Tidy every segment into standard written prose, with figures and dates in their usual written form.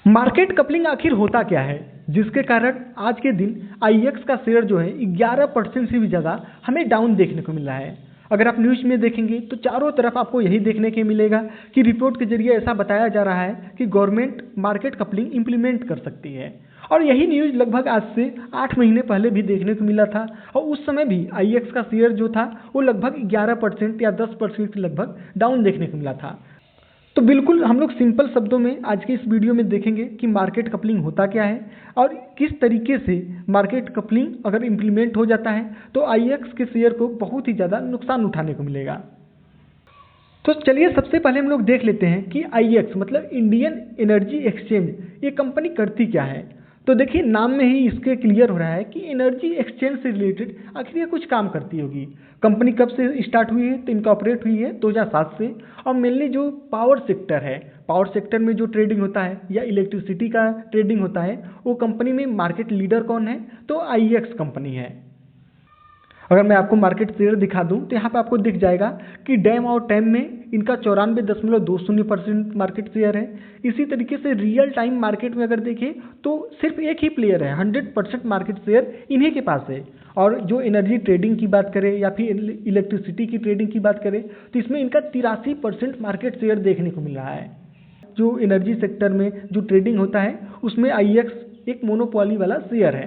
Market coupling आखिर होता क्या है, जिसके कारण आज के दिन आईएक्स का शेयर जो है 11% से भी ज़्यादा हमें डाउन देखने को मिल रहा है। अगर आप न्यूज़ में देखेंगे तो चारों तरफ आपको यही देखने को मिलेगा कि रिपोर्ट के जरिए ऐसा बताया जा रहा है कि गवर्नमेंट मार्केट कपलिंग इंप्लीमेंट कर सकती है। और यही न्यूज़ लगभग आज से 8 महीने पहले भी देखने को मिला था और उस समय भी आईएक्स का शेयर जो था वो लगभग 11% या 10% के लगभग डाउन देखने को मिला था। तो बिल्कुल हम लोग सिंपल शब्दों में आज के इस वीडियो में देखेंगे कि मार्केट कपलिंग होता क्या है और किस तरीके से मार्केट कपलिंग अगर इम्प्लीमेंट हो जाता है तो आईएक्स के शेयर को बहुत ही ज़्यादा नुकसान उठाने को मिलेगा। तो चलिए सबसे पहले हम लोग देख लेते हैं कि आईएक्स मतलब इंडियन एनर्जी एक्सचेंज ये कंपनी करती क्या है। तो देखिए नाम में ही इसके क्लियर हो रहा है कि एनर्जी एक्सचेंज से रिलेटेड आखिर ये कुछ काम करती होगी। कंपनी कब से स्टार्ट हुई है तो इनकॉर्पोरेट हुई है 2007 से और मेनली जो पावर सेक्टर है, पावर सेक्टर में जो ट्रेडिंग होता है या इलेक्ट्रिसिटी का ट्रेडिंग होता है वो कंपनी में मार्केट लीडर कौन है तो आईएक्स कंपनी है। अगर मैं आपको मार्केट शेयर दिखा दूं तो यहाँ पे आपको दिख जाएगा कि डैम और टाइम में इनका 94.20% मार्केट शेयर है। इसी तरीके से रियल टाइम मार्केट में अगर देखें तो सिर्फ एक ही प्लेयर है, 100% मार्केट शेयर इन्हीं के पास है। और जो एनर्जी ट्रेडिंग की बात करें या फिर इलेक्ट्रिसिटी की ट्रेडिंग की बात करें तो इसमें इनका 83% मार्केट शेयर देखने को मिल रहा है। जो एनर्जी सेक्टर में जो ट्रेडिंग होता है उसमें आईएक्स एक मोनोपोली वाला शेयर है।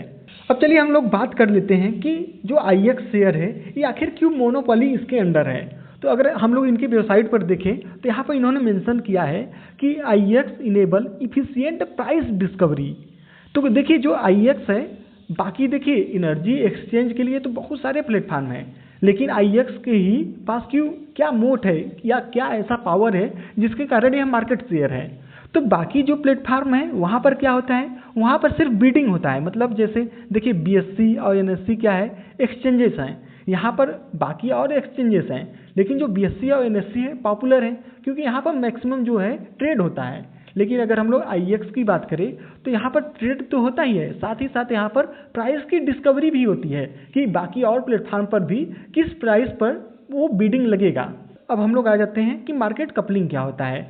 अब चलिए हम लोग बात कर लेते हैं कि जो आईएक्स शेयर है ये आखिर क्यों मोनोपोली इसके अंडर है। तो अगर हम लोग इनकी वेबसाइट पर देखें तो यहाँ पर इन्होंने मेंशन किया है कि आईएक्स इनेबल इफिशिएंट प्राइस डिस्कवरी। तो देखिए जो आईएक्स है, बाकी देखिए एनर्जी एक्सचेंज के लिए तो बहुत सारे प्लेटफॉर्म हैं, लेकिन आईएक्स के ही पास क्या मोट है या क्या ऐसा पावर है जिसके कारण यह मार्केट शेयर है। तो बाकी जो प्लेटफॉर्म है वहाँ पर क्या होता है, वहाँ पर सिर्फ बीडिंग होता है। मतलब जैसे देखिए बीएससी और एनएससी क्या है, एक्सचेंजेस हैं। यहाँ पर बाकी और एक्सचेंजेस हैं, लेकिन जो बीएससी और एनएससी है पॉपुलर है क्योंकि यहाँ पर मैक्सिमम जो है ट्रेड होता है। लेकिन अगर हम लोग आईएक्स की बात करें तो यहाँ पर ट्रेड तो होता ही है, साथ ही साथ यहाँ पर प्राइस की डिस्कवरी भी होती है कि बाकी और प्लेटफॉर्म पर भी किस प्राइस पर वो बीडिंग लगेगा। अब हम लोग आ जाते हैं कि मार्केट कपलिंग क्या होता है।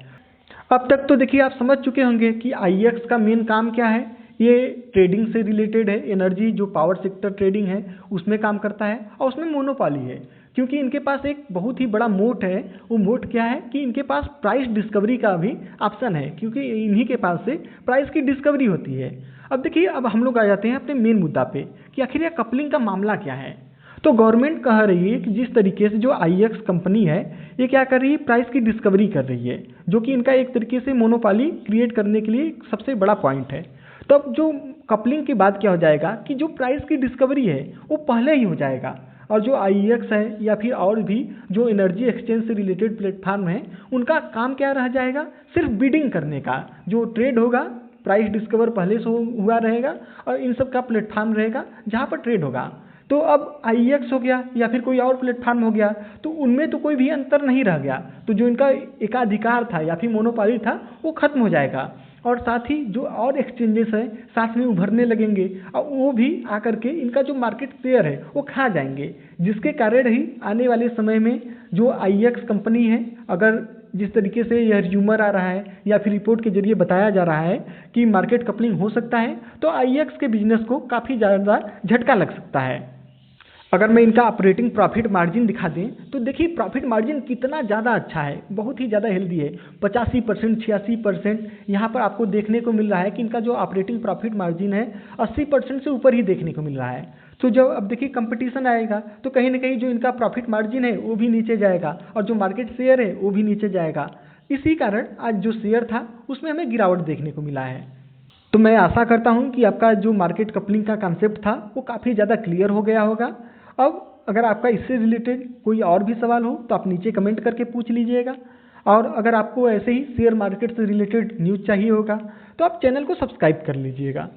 अब तक तो देखिए आप समझ चुके होंगे कि आईएक्स का मेन काम क्या है। ये ट्रेडिंग से रिलेटेड है, एनर्जी जो पावर सेक्टर ट्रेडिंग है उसमें काम करता है और उसमें मोनोपोली है क्योंकि इनके पास एक बहुत ही बड़ा मोट है। वो मोट क्या है कि इनके पास प्राइस डिस्कवरी का भी ऑप्शन है क्योंकि इन्हीं के पास से प्राइस की डिस्कवरी होती है। अब देखिए अब हम लोग आ जाते हैं अपने मेन मुद्दा पे कि आखिर यह कपलिंग का मामला क्या है। तो गवर्नमेंट कह रही है कि जिस तरीके से जो आईएक्स कंपनी है ये क्या कर रही है, प्राइस की डिस्कवरी कर रही है, जो कि इनका एक तरीके से मोनोपोली क्रिएट करने के लिए सबसे बड़ा पॉइंट है। तो अब जो कपलिंग के बाद क्या हो जाएगा कि जो प्राइस की डिस्कवरी है वो पहले ही हो जाएगा और जो आईएक्स है या फिर और भी जो एनर्जी एक्सचेंज से रिलेटेड प्लेटफॉर्म है उनका काम क्या रह जाएगा, सिर्फ बिडिंग करने का। जो ट्रेड होगा प्राइस डिस्कवर पहले से हुआ रहेगा और इन सब का प्लेटफॉर्म रहेगा जहाँ पर ट्रेड होगा। तो अब आईएक्स हो गया या फिर कोई और प्लेटफॉर्म हो गया तो उनमें तो कोई भी अंतर नहीं रह गया। तो जो इनका एकाधिकार था या फिर मोनोपोली था वो खत्म हो जाएगा और साथ ही जो और एक्सचेंजेस है साथ में उभरने लगेंगे और वो भी आकर के इनका जो मार्केट शेयर है वो खा जाएंगे, जिसके कारण ही आने वाले समय में जो आईएक्स कंपनी है, अगर जिस तरीके से यह र्यूमर आ रहा है या फिर रिपोर्ट के जरिए बताया जा रहा है कि मार्केट कपलिंग हो सकता है तो आईएक्स के बिजनेस को काफ़ी ज़्यादा झटका लग सकता है। अगर मैं इनका ऑपरेटिंग प्रॉफिट मार्जिन दिखा दें तो देखिए प्रॉफिट मार्जिन कितना ज़्यादा अच्छा है, बहुत ही ज़्यादा हेल्दी है। 85% 86% यहाँ पर आपको देखने को मिल रहा है कि इनका जो ऑपरेटिंग प्रॉफिट मार्जिन है 80% से ऊपर ही देखने को मिल रहा है। तो जब अब देखिए कंपटीशन आएगा तो कहीं ना कहीं जो इनका प्रॉफिट मार्जिन है वो भी नीचे जाएगा और जो मार्केट शेयर है वो भी नीचे जाएगा। इसी कारण आज जो शेयर था उसमें हमें गिरावट देखने को मिला है। तो मैं आशा करता हूँ कि आपका जो मार्केट कपलिंग का कॉन्सेप्ट था वो काफ़ी ज़्यादा क्लियर हो गया होगा। अब अगर आपका इससे रिलेटेड कोई और भी सवाल हो तो आप नीचे कमेंट करके पूछ लीजिएगा और अगर आपको ऐसे ही शेयर मार्केट से रिलेटेड न्यूज़ चाहिए होगा तो आप चैनल को सब्सक्राइब कर लीजिएगा।